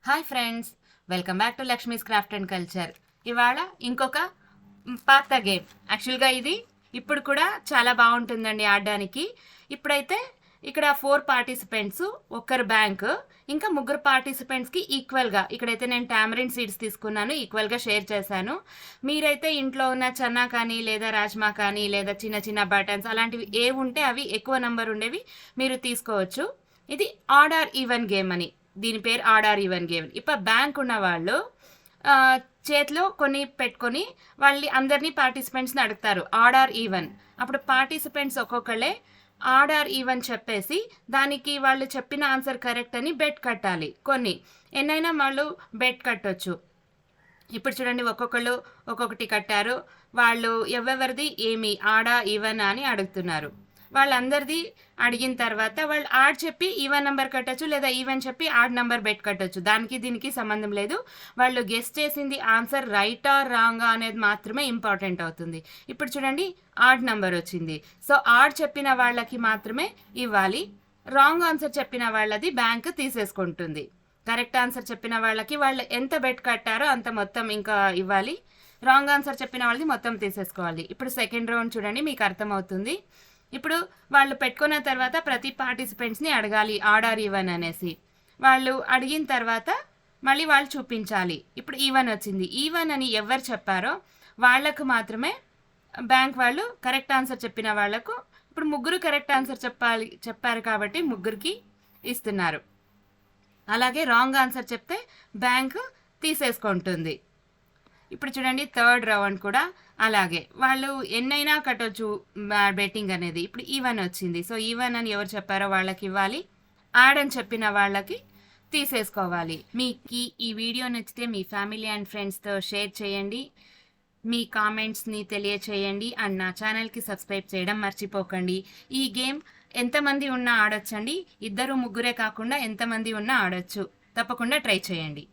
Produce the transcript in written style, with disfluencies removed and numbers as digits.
Hi friends, welcome back to Lakshmi's craft and culture. ఇవాళ ఇంకొక పాత గేమ్. యాక్చువల్గా ఇది ఇప్పుడు కూడా చాలా బాగుంటుందండి ఆడడానికి. ఇప్పుడైతే ఇక్కడ 4 పార్టిసిపెంట్స్, ఒక్కరు బ్యాంక్, ఇంకా 3 పార్టిసిపెంట్స్కి ఈక్వల్గా, ఇక్కడైతే నేను టామరిన్ సీడ్స్ తీసుకున్నాను, ఈక్వల్గా షేర్ చేశాను. మీరైతే ఇంట్లో ఉన్న చన్నా కానీ లేదా రాజ్మా కానీ లేదా చిన్న చిన్న బటన్స్ అలాంటివి ఏవి ఉంటే అవి ఎక్కువ నెంబర్ ఉండేవి మీరు తీసుకోవచ్చు. ఇది ఆడ్ ఆర్ ఈవెన్ గేమ్ అని, దీని పేరు ఆడ్ ఆర్ ఈవెన్ గేమ్. ఇప్పుడు బ్యాంక్ ఉన్న వాళ్ళు చేతిలో కొన్ని పెట్టుకొని వాళ్ళని అందరినీ పార్టిసిపెంట్స్ని అడుగుతారు ఆడ్ ఆర్ ఈవెన్. అప్పుడు పార్టిసిపెంట్స్ ఒక్కొక్కళ్ళే ఆడ్ ఆర్ ఈవెన్ చెప్పేసి దానికి వాళ్ళు చెప్పిన ఆన్సర్ కరెక్ట్ అని బెట్ కట్టాలి. కొన్ని ఎన్నైనా వాళ్ళు బెట్ కట్టొచ్చు. ఇప్పుడు చూడండి, ఒక్కొక్కళ్ళు ఒక్కొక్కటి కట్టారు. వాళ్ళు ఎవరిది ఏమి ఆడా ఈవెన్ అని అడుగుతున్నారు. వాళ్ళందరిది అడిగిన తర్వాత వాళ్ళు ఆడ్ చెప్పి ఈవెన్ నెంబర్ కట్టచ్చు, లేదా ఈవెన్ చెప్పి ఆడ్ నెంబర్ బెట్ కట్టచ్చు. దానికి దీనికి సంబంధం లేదు. వాళ్ళు గెస్ చేసింది ఆన్సర్ రైట్ ఆర్ రాంగా అనేది మాత్రమే ఇంపార్టెంట్ అవుతుంది. ఇప్పుడు చూడండి, ఆడ్ నెంబర్ వచ్చింది. సో ఆడ్ చెప్పిన వాళ్ళకి మాత్రమే ఇవ్వాలి. రాంగ్ ఆన్సర్ చెప్పిన వాళ్ళది బ్యాంక్ తీసేసుకుంటుంది. కరెక్ట్ ఆన్సర్ చెప్పిన వాళ్ళకి వాళ్ళు ఎంత బెట్ కట్టారో అంత మొత్తం ఇంకా ఇవ్వాలి. రాంగ్ ఆన్సర్ చెప్పిన వాళ్ళది మొత్తం తీసేసుకోవాలి. ఇప్పుడు సెకండ్ రౌండ్ చూడండి, మీకు అర్థమవుతుంది. ఇప్పుడు వాళ్ళు పెట్టుకున్న తర్వాత ప్రతి పార్టిసిపెంట్స్ని అడగాలి ఆడ్ ఆర్ ఈవెన్ అనేసి. వాళ్ళు అడిగిన తర్వాత మళ్ళీ వాళ్ళు చూపించాలి. ఇప్పుడు ఈవెన్ వచ్చింది. ఈవెన్ అని ఎవరు చెప్పారో వాళ్ళకు మాత్రమే బ్యాంక్ వాళ్ళు కరెక్ట్ ఆన్సర్ చెప్పిన వాళ్లకు, ఇప్పుడు 3 కరెక్ట్ ఆన్సర్ చెప్పారు కాబట్టి 3కి ఇస్తున్నారు. అలాగే రాంగ్ ఆన్సర్ చెప్తే బ్యాంక్ తీసేసుకుంటుంది. ఇప్పుడు చూడండి, థర్డ్ రౌండ్ కూడా అలాగే. వాళ్ళు ఎన్నైనా కట్టొచ్చు బెట్టింగ్ అనేది. ఇప్పుడు ఈవెన్ వచ్చింది. సో ఈవెన్ అని ఎవరు చెప్పారో వాళ్ళకి ఇవ్వాలి. యాడ్ అని చెప్పిన వాళ్ళకి తీసేసుకోవాలి. మీకు ఈ వీడియో నచ్చితే మీ ఫ్యామిలీ అండ్ ఫ్రెండ్స్తో షేర్ చేయండి. మీ కామెంట్స్ని తెలియచేయండి. అండ్ నా ఛానల్కి సబ్స్క్రైబ్ చేయడం మర్చిపోకండి. ఈ గేమ్ ఎంతమంది ఉన్నా ఆడొచ్చండి. 2, 3 కాకుండా ఎంతమంది ఉన్నా ఆడొచ్చు. తప్పకుండా ట్రై చేయండి.